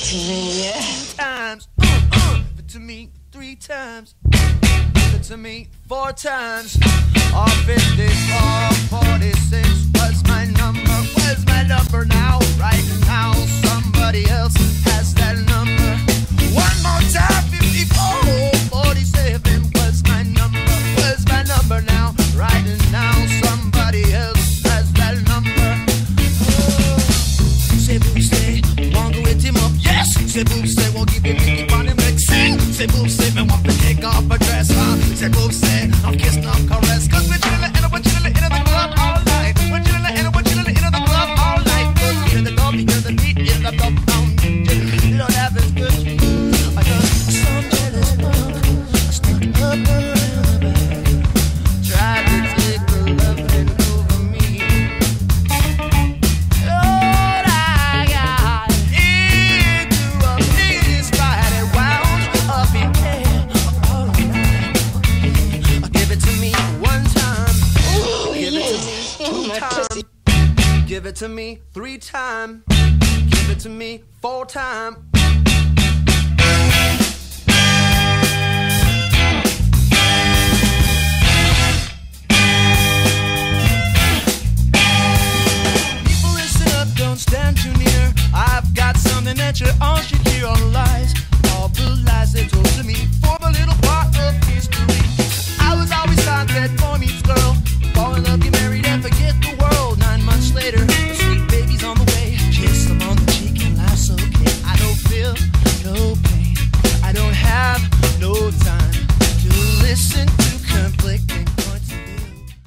times. Give it to me 3 times. Give it to me 4 times. Or 54, 46 was my number. Was my number now? Right now, somebody else has that number. One more time, 54, 47 was my number. Was my number now? Right now, somebody else has that number. Oh. Say boo, say, won't go with him up, yes. Say boo, say, won't give him any money, make sing. Say boo, say, me want to take off a dress, huh? Say boo, say, I'm kissing, I'm caressed. Cause we're chillin' and we're chillin' in the club all night. We're chillin' and we're chillin' in the club all night. Cause we hear the dog, we hear the beat, hear the dog pound. You don't have as good. I just some jealous love stuck up around my back. Try to take the loving over me. Lord, I got into a business right around up in there all night. Give it to me 1 time. Give it to me 2 times. Give it to me 3 times. Give it to me 4 times.